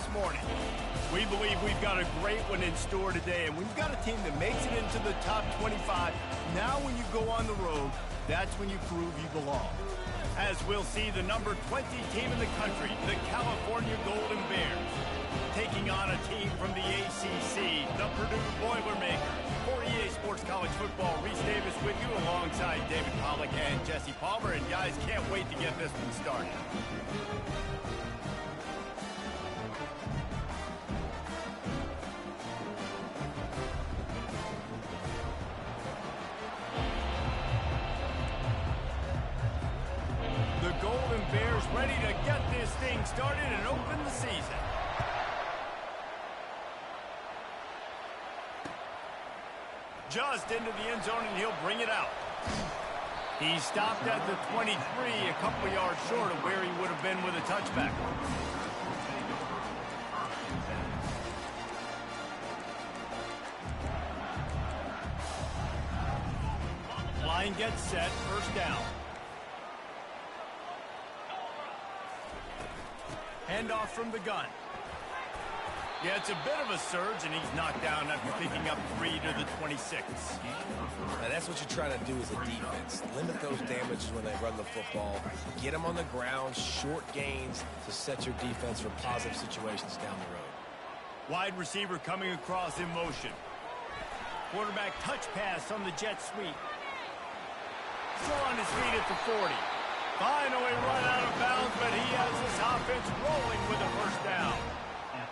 this morning. We believe we've got a great one in store today, and when you've got a team that makes it into the top 25, now when you go on the road, that's when you prove you belong. As we'll see the number 20 team in the country, the California Golden Bears, taking on a team from the ACC, the Purdue Boilermakers. For EA Sports College Football, Reese Davis with you alongside David Pollack and Jesse Palmer. And guys, can't wait to get this one started. The Golden Bears ready to get this thing started and open the season. Just into the end zone, and he'll bring it out. He stopped at the 23, a couple yards short of where he would have been with a touchback. Line gets set, first down. Handoff from the gun. Yeah, it's a bit of a surge, and he's knocked down after picking up 3 to the 26. Now, that's what you're trying to do as a defense. Limit those damages when they run the football. Get them on the ground, short gains to set your defense for positive situations down the road. Wide receiver coming across in motion. Quarterback touch pass on the jet sweep. Still on his feet at the 40. Finally run out of bounds, but he has this offense rolling with a first down.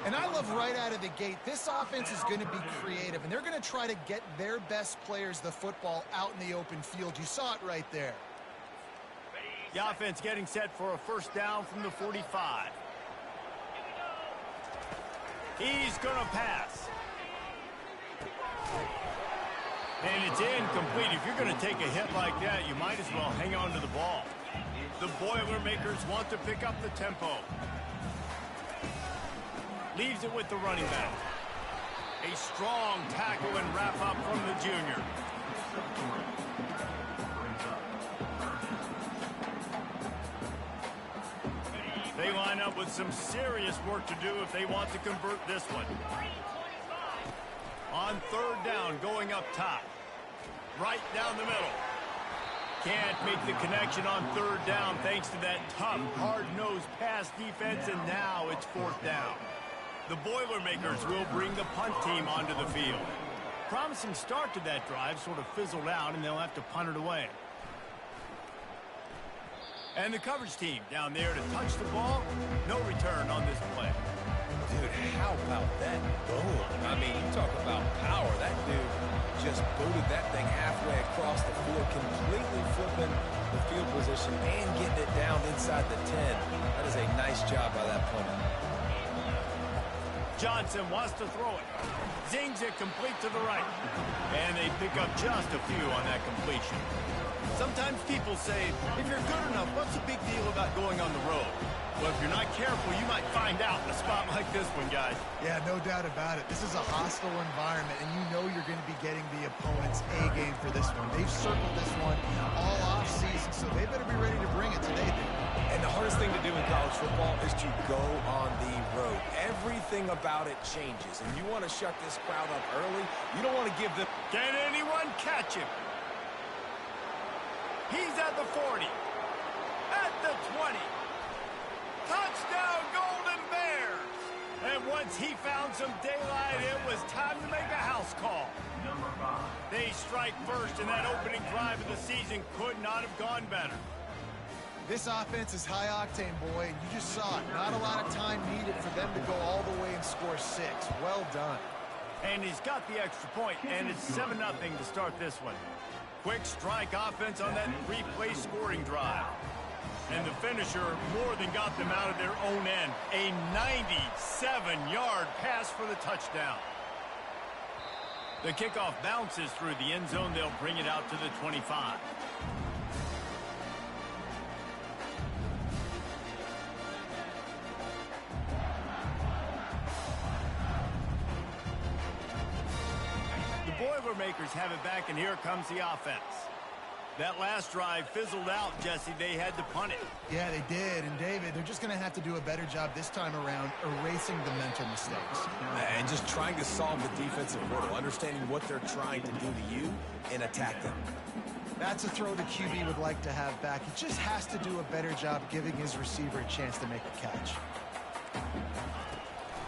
And I love right out of the gate, this offense is going to be creative, and they're going to try to get their best players the football out in the open field. You saw it right there. The offense getting set for a first down from the 45. He's going to pass. And it's incomplete. If you're going to take a hit like that, you might as well hang on to the ball. The Boilermakers want to pick up the tempo. Leaves it with the running back. A strong tackle and wrap up from the junior. They line up with some serious work to do if they want to convert this one. On third down, going up top. Right down the middle. Can't make the connection on third down thanks to that tough, hard-nosed pass defense, and now it's fourth down. The Boilermakers will bring the punt team onto the field. Promising start to that drive, sort of fizzled out, and they'll have to punt it away. And the coverage team down there to touch the ball. No return on this play. Dude, how about that boom? I mean, you talk about power. That dude just booted that thing halfway across the field, completely flipping the field position and getting it down inside the 10. That is a nice job by that punter. Johnson wants to throw it. Zings it complete to the right. And they pick up just a few on that completion. Sometimes people say, if you're good enough, what's the big deal about going on the road? Well, if you're not careful, you might find out in a spot like this one, guys. Yeah, no doubt about it. This is a hostile environment, and you know you're going to be getting the opponent's A-game for this one. They've circled this one all off-season, so they better be ready to bring it today. And the hardest thing to do in college football is to go on the road. Everything about it changes, and you want to shut this crowd up early. You don't want to give them... Can anyone catch him? He's at the 40. At the 20. Touchdown, Golden Bears! And once he found some daylight, it was time to make a house call. They strike first, and that opening drive of the season could not have gone better. This offense is high octane, boy, and you just saw it. Not a lot of time needed for them to go all the way and score 6. Well done. And he's got the extra point, and it's 7-0 to start this one. Quick strike offense on that 3-play scoring drive. And the finisher more than got them out of their own end. A 97-yard pass for the touchdown. The kickoff bounces through the end zone. They'll bring it out to the 25. The Boilermakers have it back, and here comes the offense. That last drive fizzled out, Jesse. They had to punt it. Yeah, they did. And, David, they're just going to have to do a better job this time around erasing the mental mistakes. And just trying to solve the defensive portal, understanding what they're trying to do to you and attack them. That's a throw the QB would like to have back. He just has to do a better job giving his receiver a chance to make a catch.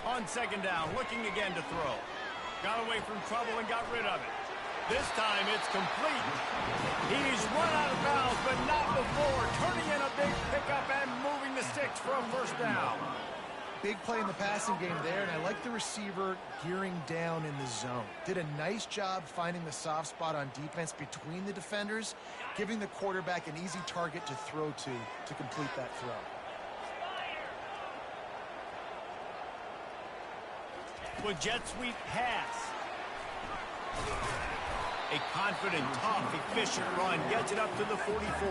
On second down, looking again to throw. Got away from trouble and got rid of it. This time it's complete. He's run out of bounds, but not before. Turning in a big pickup and moving the sticks for a first down. Big play in the passing game there, and I like the receiver gearing down in the zone. Did a nice job finding the soft spot on defense between the defenders, giving the quarterback an easy target to throw to complete that throw. With jet sweep pass. A confident, tough, efficient run gets it up to the 44.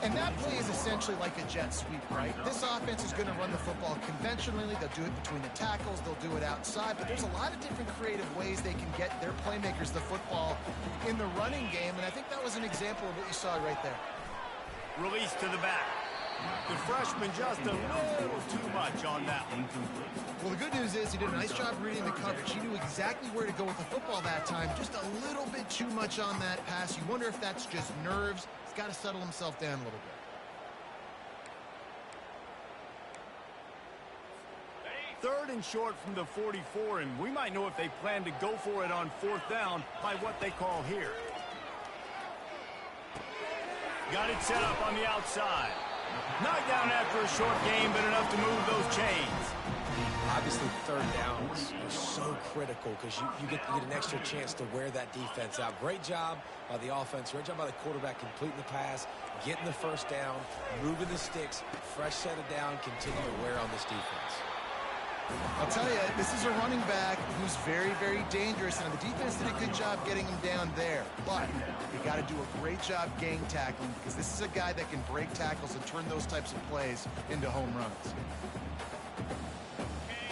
And that play is essentially like a jet sweep, right? This offense is going to run the football conventionally. They'll do it between the tackles. They'll do it outside. But there's a lot of different creative ways they can get their playmakers the football in the running game. And I think that was an example of what you saw right there. Release to the back. The freshman just a little too much on that one. Well, the good news is he did a nice job reading the coverage. He knew exactly where to go with the football that time. Just a little bit too much on that pass. You wonder if that's just nerves. He's got to settle himself down a little bit. Third and short from the 44, and we might know if they plan to go for it on fourth down by what they call here. Got it set up on the outside. Knocked down after a short game, but enough to move those chains. Obviously, third downs are so critical because you get an extra chance to wear that defense out. Great job by the offense. Great job by the quarterback completing the pass, getting the first down, moving the sticks, fresh set of down, continue to wear on this defense. I'll tell you, this is a running back who's very, very dangerous, and the defense did a good job getting him down there. But you got to do a great job gang tackling because this is a guy that can break tackles and turn those types of plays into home runs.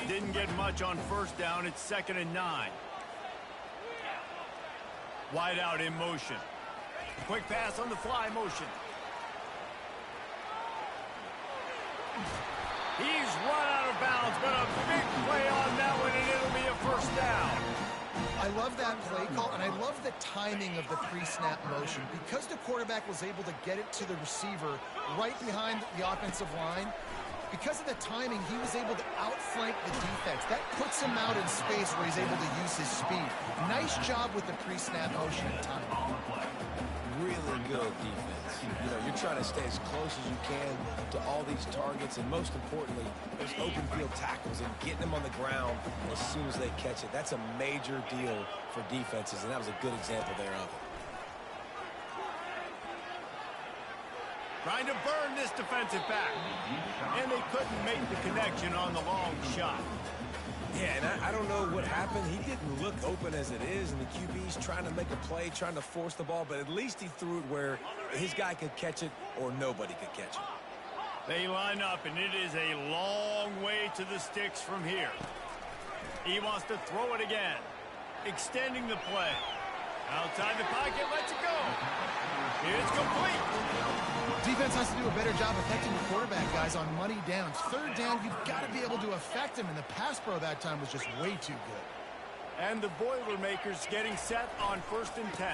Didn't get much on first down. It's 2nd and 9. Wide out in motion. Quick pass on the fly motion. He's run out of bounds, but a big play on that one, and it'll be a first down. I love that play call, and I love the timing of the pre-snap motion. Because the quarterback was able to get it to the receiver right behind the offensive line, because of the timing, he was able to outflank the defense. That puts him out in space where he's able to use his speed. Nice job with the pre-snap motion and timing. Really good defense. You know, you're trying to stay as close as you can to all these targets, and most importantly, those open field tackles and getting them on the ground as soon as they catch it. That's a major deal for defenses, and that was a good example there of it. Trying to burn this defensive back. And they couldn't make the connection on the long shot. Yeah, and I don't know what happened. He didn't look open as it is, and the QB's trying to make a play, trying to force the ball, but at least he threw it where his guy could catch it or nobody could catch it. They line up, and it is a long way to the sticks from here. He wants to throw it again. Extending the play. Outside the pocket, lets it go. It's complete. Defense has to do a better job affecting the quarterback, guys, on money downs. Third down, you've got to be able to affect him, and the pass pro that time was just way too good. And the Boilermakers getting set on 1st and 10.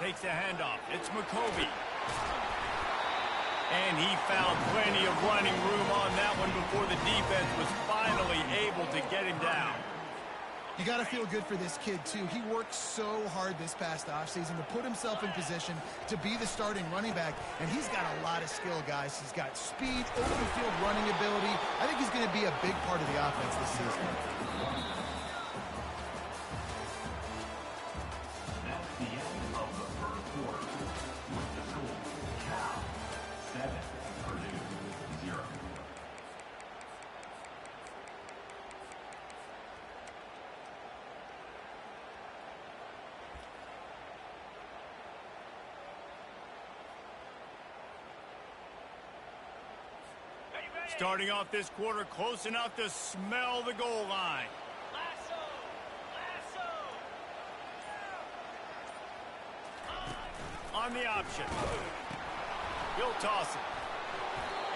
Takes a handoff. It's McCovey. And he found plenty of running room on that one before the defense was finally able to get him down. You got to feel good for this kid, too. He worked so hard this past offseason to put himself in position to be the starting running back, and he's got a lot of skill, guys. He's got speed, open field running ability. I think he's going to be a big part of the offense this season. That's the end of the first quarter. With the score, Cal 7, Purdue 0. Starting off this quarter close enough to smell the goal line. On on the option. He'll toss it.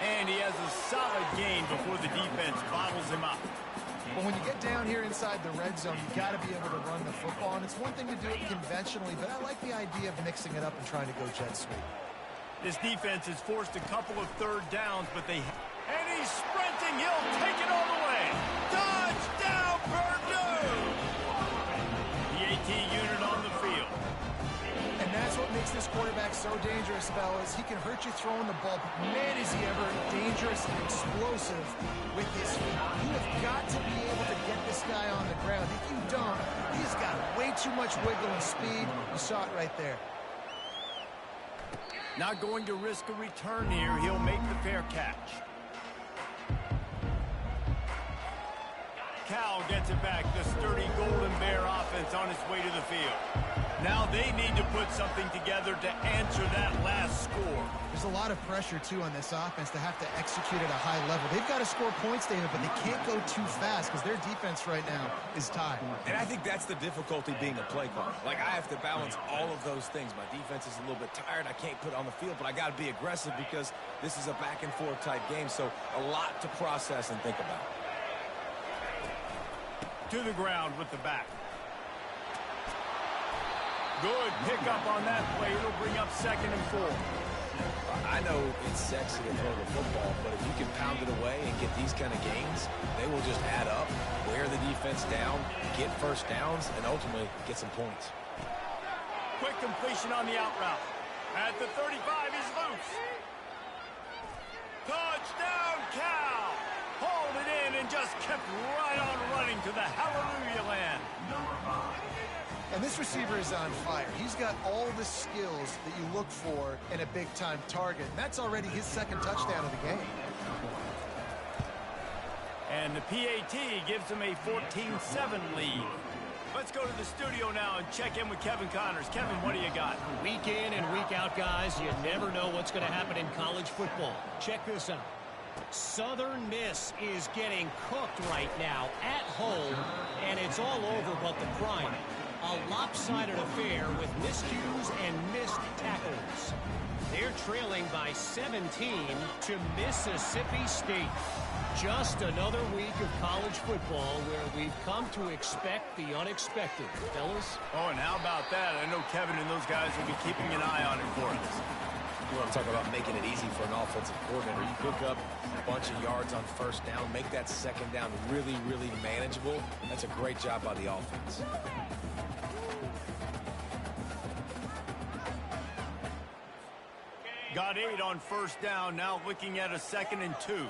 And he has a solid gain before the defense bottles him up. Well, when you get down here inside the red zone, you got to be able to run the football. And it's one thing to do it conventionally, but I like the idea of mixing it up and trying to go jet sweep. This defense has forced a couple of third downs, but they... And he's sprinting. He'll take it all the way. Touchdown, Purdue! The AT unit on the field. And that's what makes this quarterback so dangerous, fellas. He can hurt you throwing the ball, but man, is he ever dangerous and explosive with his feet. You have got to be able to get this guy on the ground. If you don't, he's got way too much wiggle and speed. You saw it right there. Not going to risk a return here. He'll make the fair catch. Cal gets it back. The sturdy Golden Bear offense on its way to the field. Now they need to put something together to answer that last score. There's a lot of pressure, too, on this offense to have to execute at a high level. They've got to score points, David, but they can't go too fast because their defense right now is tied. And I think that's the difficulty being a play caller. Like, I have to balance all of those things. My defense is a little bit tired. I can't put it on the field, but I got to be aggressive because this is a back-and-forth type game, so a lot to process and think about. To the ground with the back. Good pickup on that play. It'll bring up 2nd and 4. I know it's sexy to throw the football, but if you can pound it away and get these kind of gains, they will just add up, wear the defense down, get first downs, and ultimately get some points. Quick completion on the out route. At the 35, he's loose. Touchdown, Cal! Hauled it in and just kept right on running to the hallelujah land. And this receiver is on fire. He's got all the skills that you look for in a big-time target. And that's already his 2nd touchdown of the game. And the PAT gives him a 14-7 lead. Let's go to the studio now and check in with Kevin Connors. Kevin, what do you got? Week in and week out, guys, you never know what's going to happen in college football. Check this out. Southern Miss is getting cooked right now at home, and it's all over but the crime. A lopsided affair with miscues and missed tackles. They're trailing by 17 to Mississippi State. Just another week of college football where we've come to expect the unexpected, fellas. Oh, and how about that? I know Kevin and those guys will be keeping an eye on it for us. You want to talk about making it easy for an offensive coordinator. You pick up a bunch of yards on first down, make that 2nd down really, really manageable. That's a great job by the offense. Got 8 on first down, now looking at a 2nd and 2.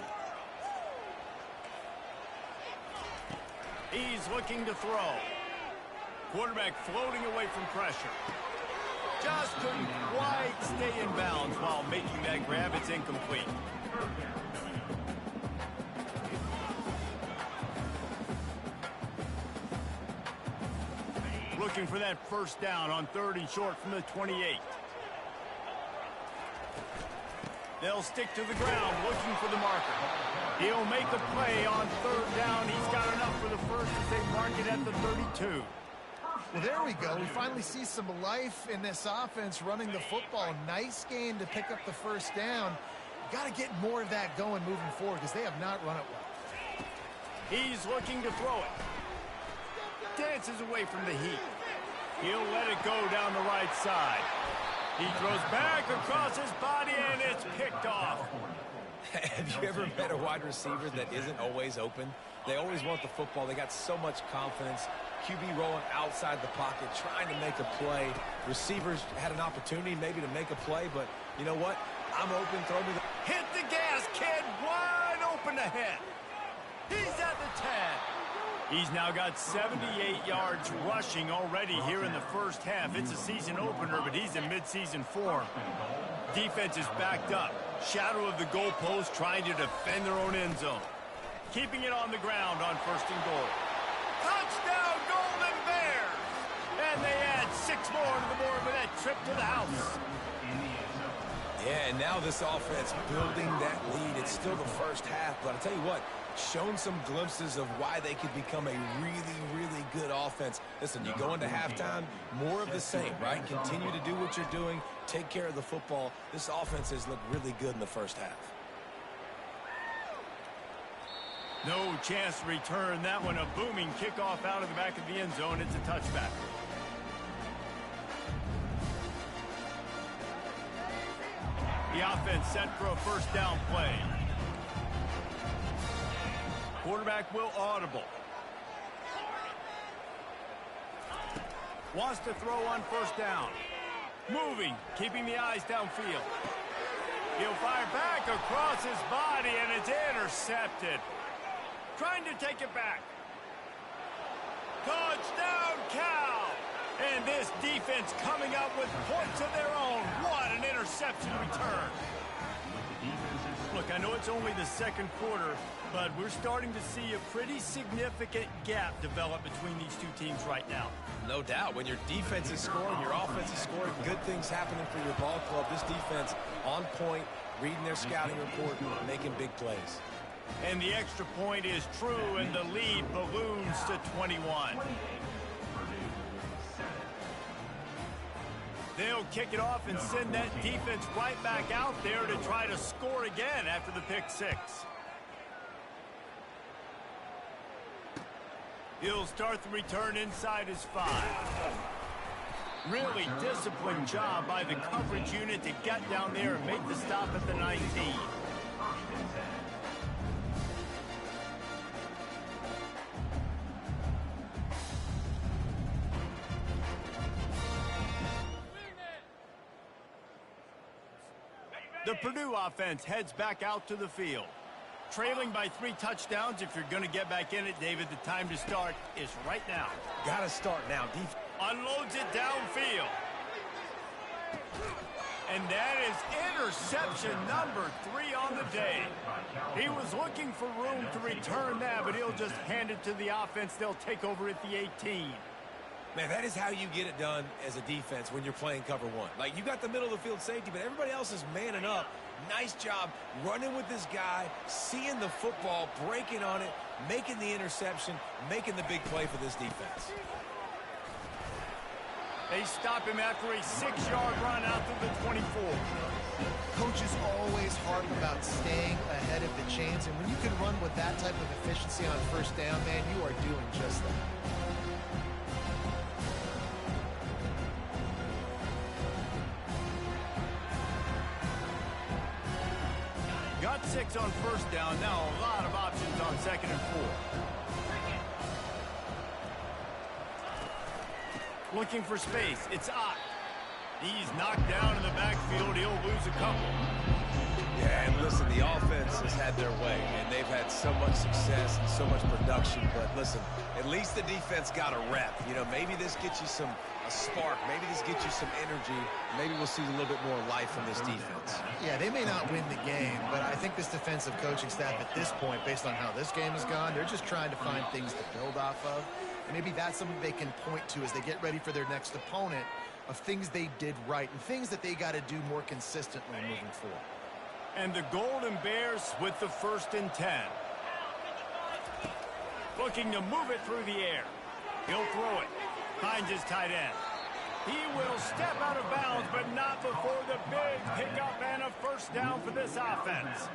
He's looking to throw. Quarterback floating away from pressure. Just couldn't quite stay in bounds while making that grab. It's incomplete. Looking for that first down on 3rd and short from the 28. They'll stick to the ground, looking for the marker. He'll make a play on 3rd down. He's got enough for the first as they mark it at the 32. Well, there we go. We finally see some life in this offense running the football. Nice game to pick up the first down. Got to get more of that going moving forward because they have not run it well. He's looking to throw it. Dances away from the heat. He'll let it go down the right side. He throws back across his body, and it's picked off. Have you ever met a wide receiver that isn't always open? They always want the football. They got so much confidence. QB rolling outside the pocket, trying to make a play. Receivers had an opportunity maybe to make a play, but you know what? I'm open, throw me the... Hit the gas, kid, wide open ahead. He's at the 10. He's now got 78 yards rushing already here in the first half. It's a season opener, but he's in midseason form. Defense is backed up. Shadow of the goalpost trying to defend their own end zone. Keeping it on the ground on 1st and goal. Touchdown, Golden Bears! And they add 6 more to the board with that trip to the house. Yeah, and now this offense building that lead. It's still the first half, but I'll tell you what, shown some glimpses of why they could become a really, really good offense. Listen, you go into halftime, more of the same, right? Continue to do what you're doing, take care of the football. This offense has looked really good in the first half. No chance to return that one. A booming kickoff out of the back of the end zone. It's a touchback. The offense set for a first down play. Quarterback will audible. Wants to throw on first down. Moving, keeping the eyes downfield. He'll fire back across his body, and it's intercepted. Trying to take it back. Touchdown, Cal! And this defense coming up with points of their own. What an interception return. Look, I know it's only the second quarter, but we're starting to see a pretty significant gap develop between these two teams right now. No doubt. When your defense is scoring, your offense is scoring, good things happening for your ball club. This defense on point, reading their scouting report, making big plays. And the extra point is true, and the lead balloons to 21. They'll kick it off and send that defense right back out there to try to score again after the pick six. He'll start the return inside his 5. Really disciplined job by the coverage unit to get down there and make the stop at the 19. The Purdue offense heads back out to the field. Trailing by 3 touchdowns. If you're going to get back in it, David, the time to start is right now. Got to start now. Unloads it downfield. And that is interception number 3 on the day. He was looking for room to return that, but he'll just hand it to the offense. They'll take over at the 18. Man, that is how you get it done as a defense when you're playing cover 1. Like, you got the middle of the field safety, but everybody else is manning up. Nice job running with this guy, seeing the football, breaking on it, making the interception, making the big play for this defense. They stop him after a 6-yard run out to the 24. Coaches always harp about staying ahead of the chains, and when you can run with that type of efficiency on first down, man, you are doing just that. Got 6 on first down. Now a lot of options on 2nd and 4. Looking for space. It's Ott. He's knocked down in the backfield. He'll lose a couple. Yeah, and listen, the offense has had their way, and they've had so much success and so much production. But listen, at least the defense got a rep. You know, maybe this gets you a spark. Maybe this gets you some energy. Maybe we'll see a little bit more life from this defense. Yeah, they may not win the game, but I think this defensive coaching staff at this point, based on how this game has gone, they're just trying to find things to build off of. And maybe that's something they can point to as they get ready for their next opponent, of things they did right and things that they got to do more consistently moving forward. And the Golden Bears with the 1st and 10. Looking to move it through the air. He'll throw it. Finds his tight end. He will step out of bounds, but not before the big pickup and a first down for this offense.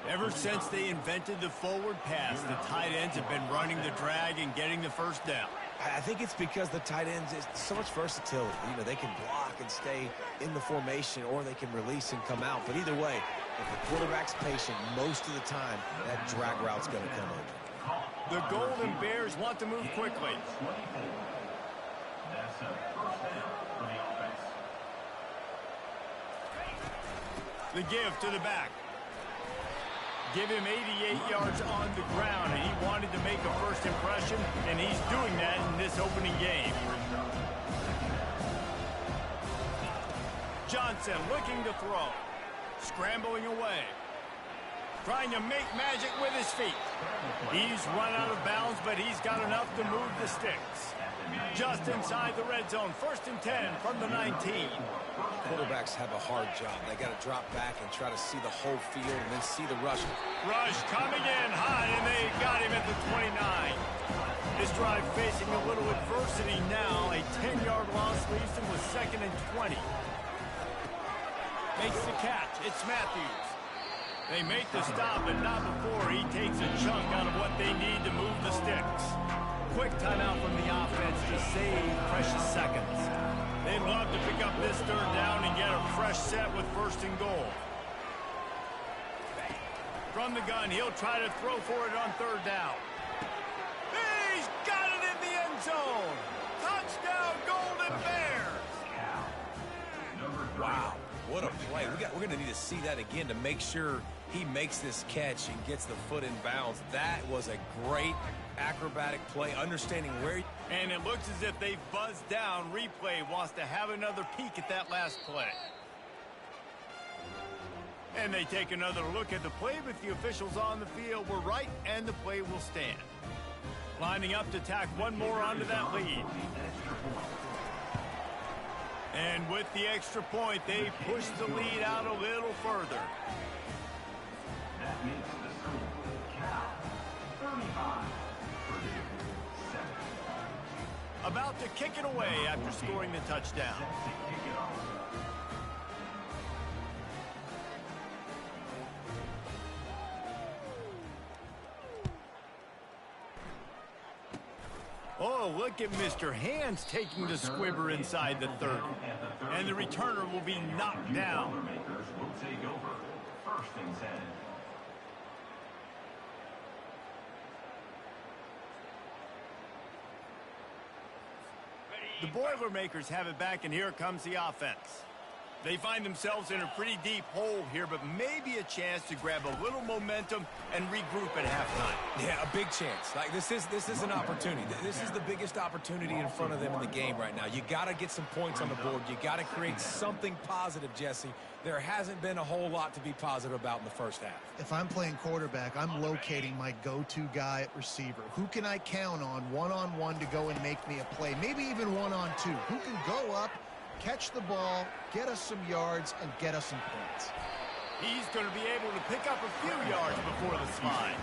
Ever since they invented the forward pass, the tight ends have been running the drag and getting the first down. I think it's because the tight ends is so much versatility. You know, they can block and stay in the formation, or they can release and come out. But either way, if the quarterback's patient, most of the time, that drag route's going to come open. The Golden Bears want to move quickly. That's a first down for the offense. The give to the back. Give him 88 yards on the ground, and he wanted to make a first impression, and he's doing that in this opening game. Johnson looking to throw. Scrambling away. Trying to make magic with his feet. He's run out of bounds, but he's got enough to move the sticks. Just inside the red zone, 1st and 10 from the 19. Quarterbacks have a hard job. They got to drop back and try to see the whole field and then see the rush. Rush coming in high, and they got him at the 29. This drive facing a little adversity now. A 10-yard loss leaves him with 2nd and 20. Makes the catch. It's Matthews. They make the stop, but not before he takes a chunk out of what they need to move the sticks. Quick timeout from the offense to save precious seconds. They'd love to pick up this 3rd down and get a fresh set with 1st and goal. From the gun, he'll try to throw for it on 3rd down. He's got it in the end zone. Touchdown, Golden Bears. Wow, what a play. We're going to need to see that again to make sure he makes this catch and gets the foot in bounds. That was a great acrobatic play, understanding where. And it looks as if they've buzzed down. Replay wants to have another peek at that last play. And they take another look at the play, but the officials on the field were right, and the play will stand. Lining up to tack one more onto that lead. And with the extra point, they push the lead out a little further. That makes the score Cal 35, Purdue 7. About to kick it away after scoring the touchdown. Oh, look at Mr. Hands taking the squibber inside the 30. And the returner will be knocked down. Boilermakers will take over 1st and 10. The Boilermakers have it back, and here comes the offense. They find themselves in a pretty deep hole here, but maybe a chance to grab a little momentum and regroup at halftime. Yeah, a big chance. Like this is an opportunity. This is the biggest opportunity in front of them in the game right now. You got to get some points on the board. You got to create something positive, Jesse. There hasn't been a whole lot to be positive about in the 1st half. If I'm playing quarterback, I'm locating my go-to guy at receiver. Who can I count on one-on-one to go and make me a play? Maybe even one-on-two. Who can go up, catch the ball, get us some yards, and get us some points? He's going to be able to pick up a few yards before the slide.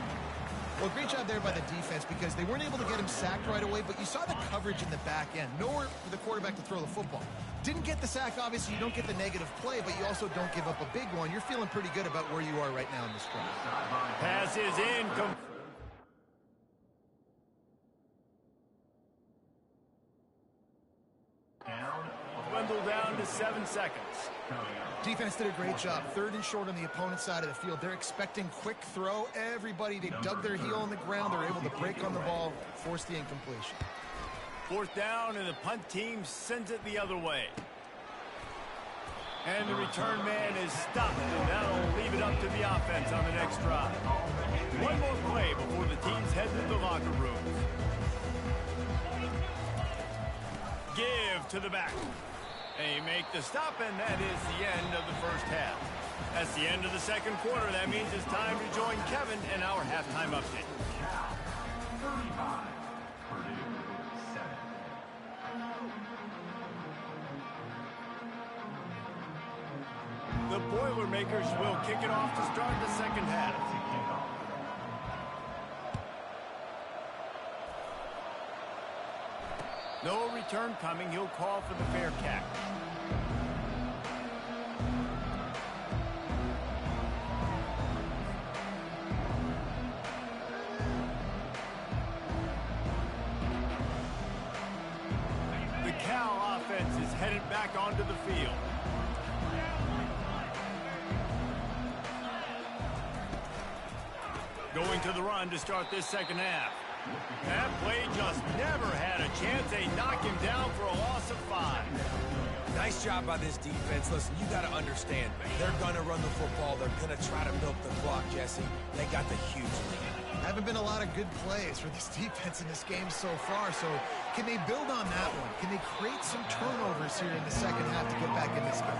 Well, great job there by the defense because they weren't able to get him sacked right away, but you saw the coverage in the back end. Nowhere for the quarterback to throw the football. Didn't get the sack, obviously. You don't get the negative play, but you also don't give up a big one. You're feeling pretty good about where you are right now in this drive. Pass is in. Dwindle down to 7 seconds. Defense did a great job. 3rd and short on the opponent's side of the field. They're expecting quick throw. Everybody, they dug their heel on the ground. They're able to break on the ball, force the incompletion. 4th down, and the punt team sends it the other way. And the return man is stopped, and that'll leave it up to the offense on the next drive. One more play before the teams head to the locker rooms. Give to the back. They make the stop, and that is the end of the 1st half. That's the end of the 2nd quarter. That means it's time to join Kevin in our halftime update. Cal 35, Purdue 7. The Boilermakers will kick it off to start the 2nd half. No return coming. He'll call for the fair catch. The Cal offense is headed back onto the field. Going to the run to start this 2nd half. That play just never had a chance. They knock him down for a loss of 5. Nice job by this defense. Listen, you got to understand, they're going to run the football. They're going to try to milk the clock, Jesse. They got the huge lead. Haven't been a lot of good plays for this defense in this game so far, so can they build on that one? Can they create some turnovers here in the second half to get back in this game?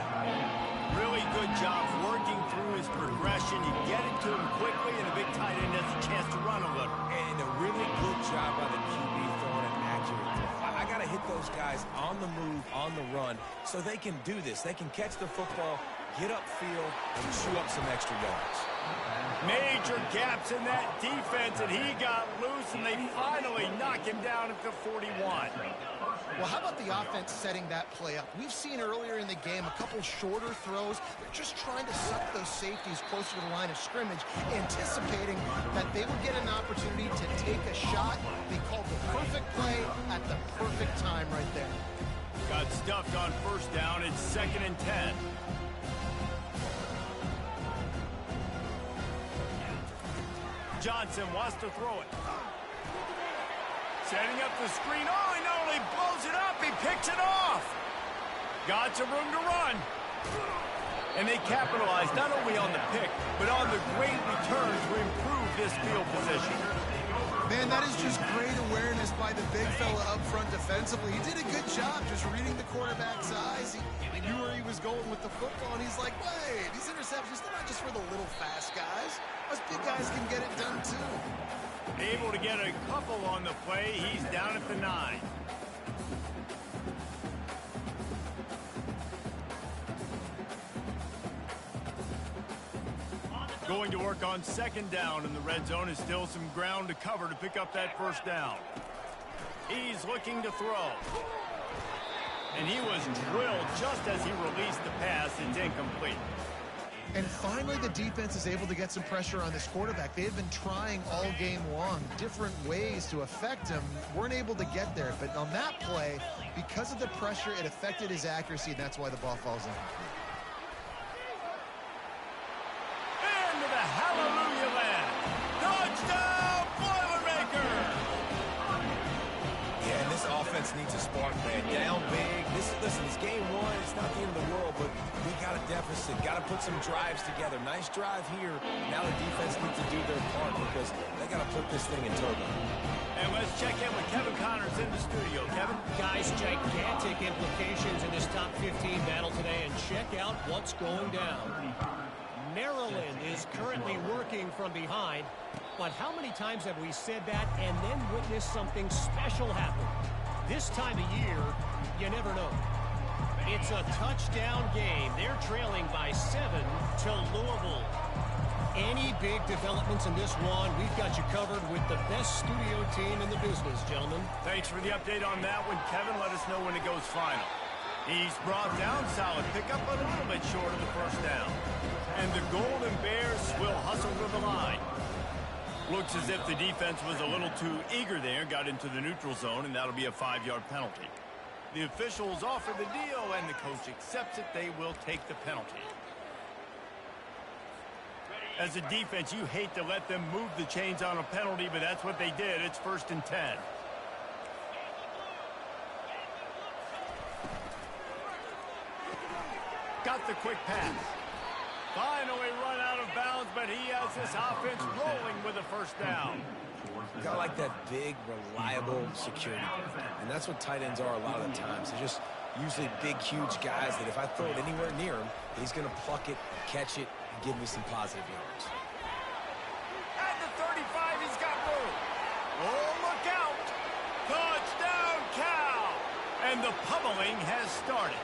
Really good job working through his progression. You get it to him quickly, and a big tight end has a chance to run a little. And a really good job by the QB throwing an accurate throw. I got to hit those guys on the move, on the run, so they can do this. They can catch the football, get upfield, and chew up some extra yards. Major gaps in that defense, and he got loose, and they finally knock him down at the 41. Well, how about the offense setting that play up? We've seen earlier in the game a couple shorter throws. They're just trying to suck those safeties closer to the line of scrimmage, anticipating that they would get an opportunity to take a shot. They called the perfect play at the perfect time right there. Got stuffed on first down. It's 2nd and 10. Johnson wants to throw it. Setting up the screen. Oh, he not only blows it up, he picks it off. Got some room to run. And they capitalize not only on the pick, but on the great return to improve this field position. Man, that is just great awareness by the big fella up front defensively. He did a good job just reading the quarterback's eyes. He knew where he was going with the football, and he's like, wait, these interceptions, they're not just for the little fast guys. Us big guys can get it done, too. Able to get a couple on the play. He's down at the 9. Going to work on 2nd down in the red zone. Is still some ground to cover to pick up that first down. He's looking to throw. And he was drilled just as he released the pass. It's incomplete. And finally, the defense is able to get some pressure on this quarterback. They had been trying all game long, different ways to affect him. Weren't able to get there. But on that play, because of the pressure, it affected his accuracy, and that's why the ball falls in. Into the hallelujah land. Touchdown, Boilermaker! Yeah, and this offense needs a spark, man. Down big. Listen, it's game 1. It's not the end of the world, but we got a deficit. Got to put some drives together. Nice drive here. Now the defense needs to do their part because they got to put this thing in turbo. And let's check in with Kevin Connors in the studio. Kevin? Guys, gigantic implications in this top 15 battle today, and check out what's going down. Maryland is currently working from behind, but how many times have we said that and then witnessed something special happen? This time of year, you never know. It's a touchdown game. They're trailing by 7 to Louisville. Any big developments in this one, we've got you covered with the best studio team in the business, gentlemen. Thanks for the update on that one, Kevin. Let us know when it goes final. He's brought down solid pickup, but a little bit short of the first down. And the Golden Bears will hustle to the line. Looks as if the defense was a little too eager there, got into the neutral zone, and that'll be a 5-yard penalty. The officials offer the deal, and the coach accepts it. They will take the penalty. As a defense, you hate to let them move the chains on a penalty, but that's what they did. It's 1st and 10. Got the quick pass. Finally run out of bounds, but he has this offense rolling with a first down. Got to like that big, reliable security. And that's what tight ends are a lot of the times. They're just usually big, huge guys that if I throw it anywhere near him, he's going to pluck it, catch it, and give me some positive yards. At the 35, he's got room. Oh, look out. Touchdown, Cal. And the pummeling has started.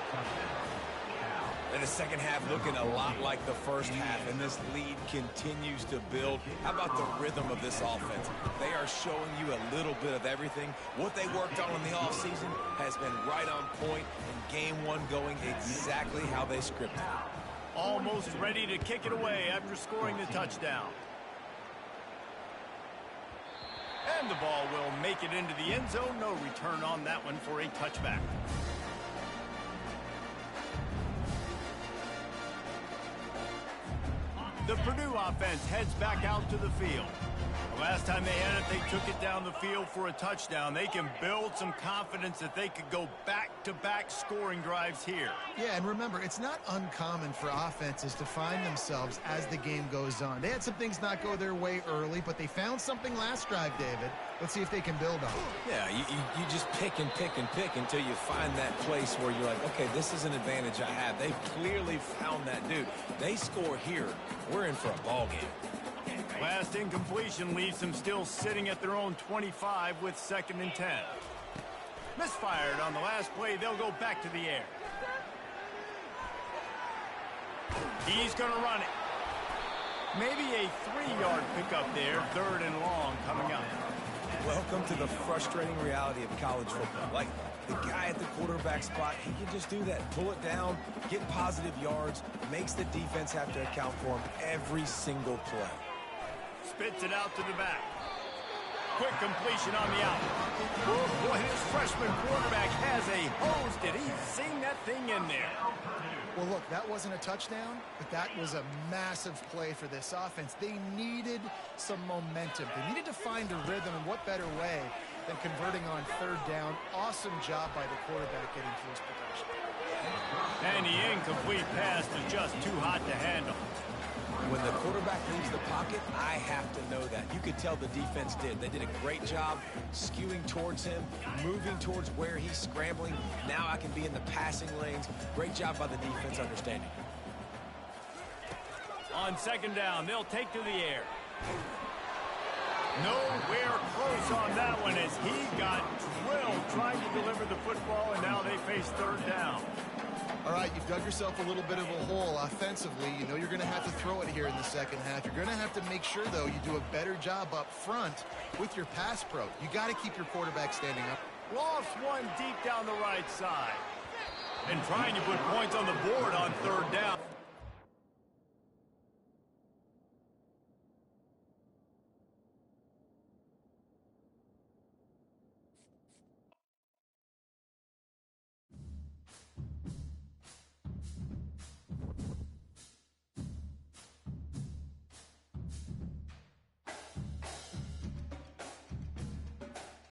And the second half looking a lot like the first half, and this lead continues to build. How about the rhythm of this offense? They are showing you a little bit of everything. What they worked on in the offseason has been right on point, and game 1 going exactly how they scripted it. Almost ready to kick it away after scoring the touchdown. And the ball will make it into the end zone. No return on that one for a touchback. The Purdue offense heads back out to the field. Last time they had it, they took it down the field for a touchdown. They can build some confidence that they could go back-to-back scoring drives here. Yeah, and remember, it's not uncommon for offenses to find themselves as the game goes on. They had some things not go their way early, but they found something last drive, David. Let's see if they can build on it. Yeah, you just pick and pick and pick until you find that place where you're like, okay, this is an advantage I have. They've clearly found that dude. They score here. We're in for a ball game. Last incompletion leaves them still sitting at their own 25 with 2nd and 10. Misfired on the last play. They'll go back to the air. He's going to run it. Maybe a 3-yard pickup there. 3rd and long coming up. Welcome to the frustrating reality of college football. Like, the guy at the quarterback spot, he can just do that. Pull it down, get positive yards, makes the defense have to account for him every single play. Spits it out to the back. Quick completion on the out. Oh, boy, his freshman quarterback has a hose. Did he sing that thing in there? Well, look, that wasn't a touchdown, but that was a massive play for this offense. They needed some momentum. They needed to find a rhythm, and what better way than converting on 3rd down. Awesome job by the quarterback getting to his protection. And the incomplete pass was just too hot to handle. When the quarterback leaves the pocket, I have to know that. You could tell the defense did. They did a great job skewing towards him, moving towards where he's scrambling. Now I can be in the passing lanes. Great job by the defense understanding. On 2nd down, they'll take to the air. Nowhere close on that one as he got drilled trying to deliver the football, and now they face 3rd down. All right, you've dug yourself a little bit of a hole offensively. You know you're going to have to throw it here in the 2nd half. You're going to have to make sure, though, you do a better job up front with your pass pro. You got to keep your quarterback standing up. Lofts one deep down the right side. And trying to put points on the board on 3rd